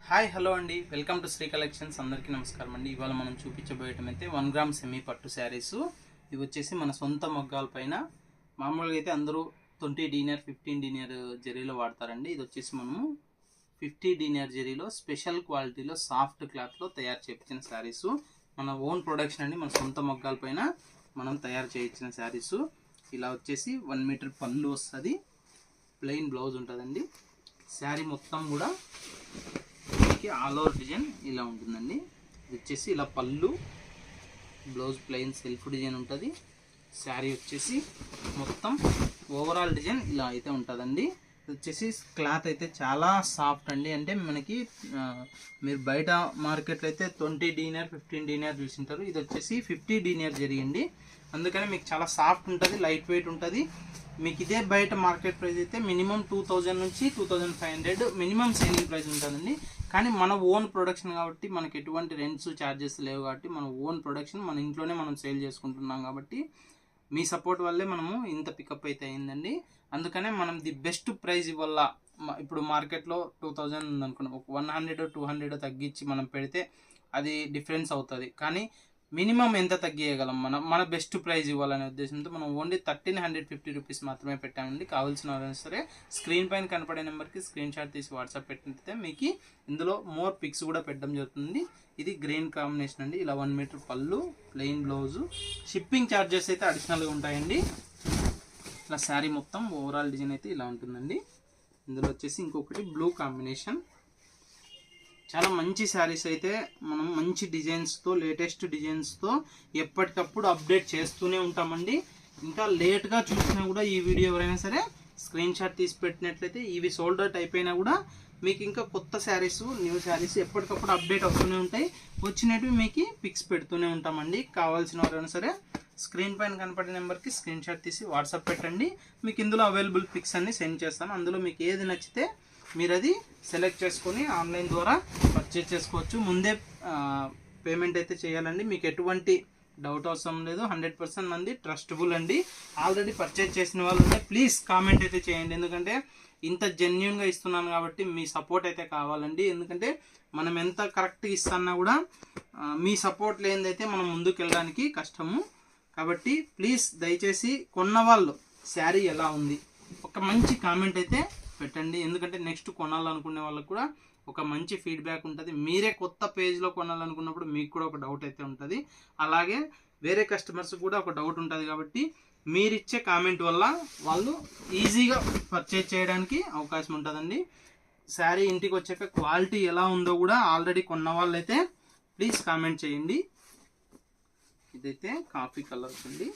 Hi hello అండి, welcome to Shri collections. అందరికీ నమస్కారం అండి. ఇవాళ మనం చూపించబోయటం అయితే 1 గ్రామ్ సెమీ పట్టు శారీస్. ఇవి వచ్చేసి మన సొంత మొగ్గాల పైన మామూలుగా అయితే అందరూ 20 డీనర్ 15 డీనర్ జరీలో వాడతారండి. ఇది వచ్చేసి మనము 50 డీనర్ జరీలో స్పెషల్ క్వాలిటీలో సాఫ్ట్ క్లాత్లో తయారు చేయించిన శారీస్. మన ఓన్ ప్రొడక్షన్ అండి, మన సొంత మొగ్గాల పైన మనం తయారు చేయించిన శారీస్. ఇలా వచ్చేసి 1 మీటర్ పళ్ళు వస్తుంది, ప్లెయిన్ బ్లౌజ్ ఉంటుందండి. శారీ మొత్తం కూడా ఆల్ ఓవర్ డిజైన్ ఇలా ఉంటుందండి. ఇది వచ్చేసి ఇలా పళ్ళు, బ్లౌజ్ ప్లెయిన్ సెల్ఫ్ డిజైన్ ఉంటుంది. శారీ వచ్చేసి మొత్తం ఓవరాల్ డిజైన్ ఇలా అయితే ఉంటుందండి. ఇది వచ్చేసి క్లాత్ అయితే చాలా సాఫ్ట్ అండి. అంటే మనకి మీరు బయట మార్కెట్లో అయితే 20 డీనర్ 15 డీనర్ చూసింటారు. ఇది వచ్చేసి 50 డీనర్ జరిగింది. అందుకని మీకు చాలా సాఫ్ట్ ఉంటుంది, లైట్ వెయిట్ ఉంటుంది. మీకు ఇదే బయట మార్కెట్ ప్రైస్ అయితే మినిమం 2000 నుంచి 2500 మినిమం సేలింగ్ ప్రైస్ ఉంటుందండి. కానీ మన ఓన్ ప్రొడక్షన్ కాబట్టి మనకి ఎటువంటి రెంట్స్ ఛార్జెస్ లేవు కాబట్టి మన ఓన్ ప్రొడక్షన్ మన ఇంట్లోనే మనం సేల్ చేసుకుంటున్నాం కాబట్టి మీ సపోర్ట్ వల్లే మనము ఇంత పికప్ అయితే అయిందండి. అందుకనే మనం ది బెస్ట్ ప్రైస్ వల్ల ఇప్పుడు మార్కెట్లో 2000 ఉందనుకున్నాం, ఒక 100-200 తగ్గించి మనం పెడితే అది డిఫరెన్స్ అవుతుంది. కానీ మినిమం ఎంత తగ్గియగలం, మన బెస్ట్ ప్రైస్ ఇవ్వాలనే ఉద్దేశంతో మనం ఓన్లీ 1350 రూపీస్ మాత్రమే పెట్టామండి. కావాల్సిన వాళ్ళైనా సరే స్క్రీన్ పైన కనపడే నెంబర్కి స్క్రీన్ షాట్ తీసి వాట్సాప్ పెట్టినట్లయితే మీకు ఇందులో మోర్ పిక్స్ కూడా పెట్టడం జరుగుతుంది. ఇది గ్రీన్ కాంబినేషన్ అండి. ఇలా 1 మీటర్ పళ్ళు, ప్లెయిన్ బ్లౌజు, షిప్పింగ్ ఛార్జెస్ అయితే అడిషనల్గా ఉంటాయండి. ఇలా శారీ మొత్తం ఓవరాల్ డిజైన్ అయితే ఇలా ఉంటుందండి. ఇందులో వచ్చేసి ఇంకొకటి బ్లూ కాంబినేషన్. చాలా మంచి శారీస్ అయితే మనం మంచి డిజైన్స్తో, లేటెస్ట్ డిజైన్స్తో ఎప్పటికప్పుడు అప్డేట్ చేస్తూనే ఉంటామండి. ఇంకా లేట్గా చూసినా కూడా ఈ వీడియో ఎవరైనా సరే స్క్రీన్ షాట్ తీసి పెట్టినట్లయితే ఇవి సోల్డ్ అవుట్ అయిపోయినా కూడా మీకు ఇంకా కొత్త శారీస్, న్యూ శారీస్ ఎప్పటికప్పుడు అప్డేట్ అవుతూనే ఉంటాయి. వచ్చినవి మీకు పిక్స్ పెడుతూనే ఉంటామండి. కావాల్సిన ఎవరైనా సరే స్క్రీన్ పైన కనపడే నెంబర్కి స్క్రీన్ షాట్ తీసి వాట్సాప్ పెట్టండి. మీకు ఇందులో అవైలబుల్ పిక్స్ అన్ని సెండ్ చేస్తాను. అందులో మీకు ఏది నచ్చితే మీరు అది సెలెక్ట్ చేసుకొని ఆన్లైన్ ద్వారా పర్చేజ్ చేసుకోవచ్చు. ముందే పేమెంట్ అయితే చేయాలండి. మీకు ఎటువంటి డౌట్ అవసరం లేదు. 100% మంది ట్రస్టబుల్ అండి. ఆల్రెడీ పర్చేజ్ చేసిన వాళ్ళు ఉంటే ప్లీజ్ కామెంట్ అయితే చేయండి. ఎందుకంటే ఇంత జెన్యున్గా ఇస్తున్నాను కాబట్టి మీ సపోర్ట్ అయితే కావాలండి. ఎందుకంటే మనం ఎంత కరెక్ట్గా ఇస్తున్నా కూడా మీ సపోర్ట్ లేనిదైతే మనం ముందుకు వెళ్ళడానికి కష్టము. కాబట్టి ప్లీజ్ దయచేసి కొన్న వాళ్ళు శారీ ఎలా ఉంది ఒక మంచి కామెంట్ అయితే పెట్టండి. ఎందుకంటే నెక్స్ట్ కొనాలనుకునే వాళ్ళకు కూడా ఒక మంచి ఫీడ్బ్యాక్ ఉంటుంది. మీరే కొత్త పేజ్లో కొనాలనుకున్నప్పుడు మీకు కూడా ఒక డౌట్ అయితే ఉంటుంది. అలాగే వేరే కస్టమర్స్ కూడా ఒక డౌట్ ఉంటుంది. కాబట్టి మీరిచ్చే కామెంట్ వల్ల వాళ్ళు ఈజీగా పర్చేజ్ చేయడానికి అవకాశం ఉంటుందండి. శారీ ఇంటికి వచ్చాక క్వాలిటీ ఎలా ఉందో కూడా ఆల్రెడీ కొన్న వాళ్ళైతే ప్లీజ్ కామెంట్ చేయండి. ఇదైతే కాఫీ కలర్ ఉంది.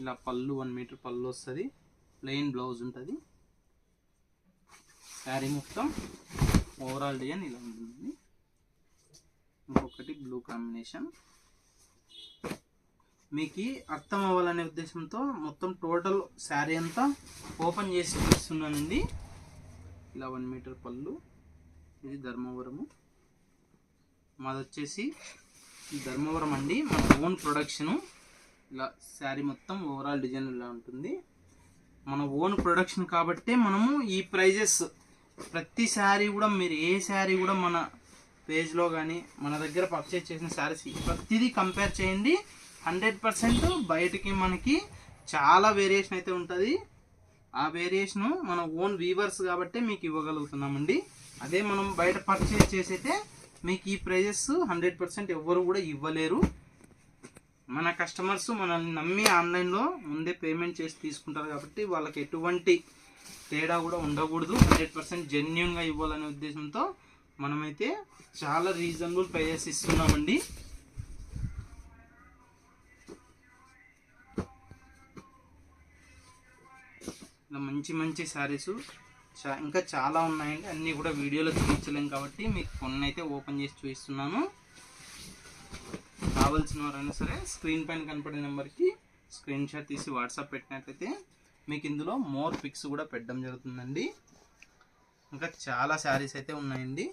ఇలా పళ్ళు 1 మీటర్ పళ్ళు వస్తుంది, ప్లెయిన్ బ్లౌజ్ ఉంటుంది. శారీ మొత్తం ఓవరాల్ డిజైన్ ఇలా ఉంటుంది. ఇంకొకటి బ్లూ కాంబినేషన్. మీకు అర్థం అవ్వాలనే ఉద్దేశంతో మొత్తం టోటల్ శారీ అంతా ఓపెన్ చేసి చూపిస్తున్నానండి. ఇలా 1 మీటర్ పళ్ళు. ఇది ధర్మవరము. మాది వచ్చేసి ధర్మవరం అండి, మన ఓన్ ప్రొడక్షను. ఇలా శారీ మొత్తం ఓవరాల్ డిజైన్ ఇలా ఉంటుంది. మన ఓన్ ప్రొడక్షన్ కాబట్టి మనము ఈ ప్రైజెస్ ప్రతి శారీ కూడా మీరు ఏ శారీ కూడా మన పేజ్లో కానీ మన దగ్గర పర్చేజ్ చేసిన శారీస్ ప్రతిదీ కంపేర్ చేయండి. 100% బయటికి మనకి చాలా వేరియేషన్ అయితే ఉంటుంది. ఆ వేరియేషను మన ఓన్ వీవర్స్ కాబట్టి మీకు ఇవ్వగలుగుతున్నామండి. అదే మనం బయట పర్చేజ్ చేసైతే మీకు ఈ ప్రైజెస్ 100% ఎవ్వరు కూడా ఇవ్వలేరు. మన కస్టమర్స్ మనల్ని నమ్మి ఆన్లైన్లో ముందే పేమెంట్ చేసి తీసుకుంటారు కాబట్టి వాళ్ళకి ఎటువంటి తేడా కూడా ఉండకూడదు. 100% జెన్యున్గా ఇవ్వాలనే ఉద్దేశంతో మనమైతే చాలా రీజనబుల్ ప్రైజెస్ ఇస్తున్నామండి. ఇలా మంచి మంచి శారీస్ ఇంకా చాలా ఉన్నాయండి. అన్నీ కూడా వీడియోలో చూపించలేం కాబట్టి మీకు కొన్ని అయితే ఓపెన్ చేసి చూపిస్తున్నాను. కావాల్సిన వారైనా సరే స్క్రీన్ పైన కనపడే నెంబర్కి స్క్రీన్ షాట్ తీసి వాట్సాప్ పెట్టినట్లయితే మీకు ఇందులో మోర్ పిక్స్ కూడా పెట్టడం జరుగుతుందండి. ఇంకా చాలా శారీస్ అయితే ఉన్నాయండి.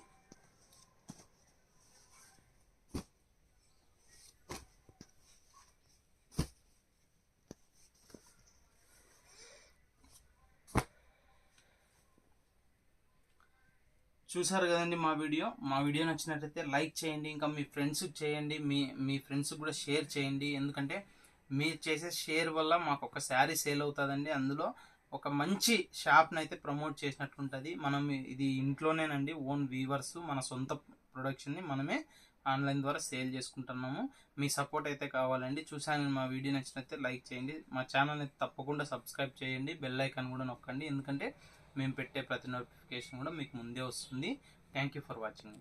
చూసారు కదండి మా వీడియో నచ్చినట్లయితే లైక్ చేయండి, ఇంకా మీ ఫ్రెండ్స్కి చేయండి, మీ ఫ్రెండ్స్కి కూడా షేర్ చేయండి. ఎందుకంటే మీరు చేసే షేర్ వల్ల మాకు ఒక శారీ సేల్ అవుతుందండి. అందులో ఒక మంచి షాప్ని అయితే ప్రమోట్ చేసినట్లుంటుంది. మనం ఇది ఇంట్లోనేనండి, ఓన్ వీవర్స్, మన సొంత ప్రొడక్షన్ని మనమే ఆన్లైన్ ద్వారా సేల్ చేసుకుంటున్నాము. మీ సపోర్ట్ అయితే కావాలండి. చూసాను మా వీడియో నచ్చినట్లయితే లైక్ చేయండి, మా ఛానల్ని తప్పకుండా సబ్స్క్రైబ్ చేయండి, బెల్ ఐకాన్ కూడా నొక్కండి. ఎందుకంటే మేము పెట్టే ప్రతి నోటిఫికేషన్ కూడా మీకు ముందే వస్తుంది. Thank you for watching.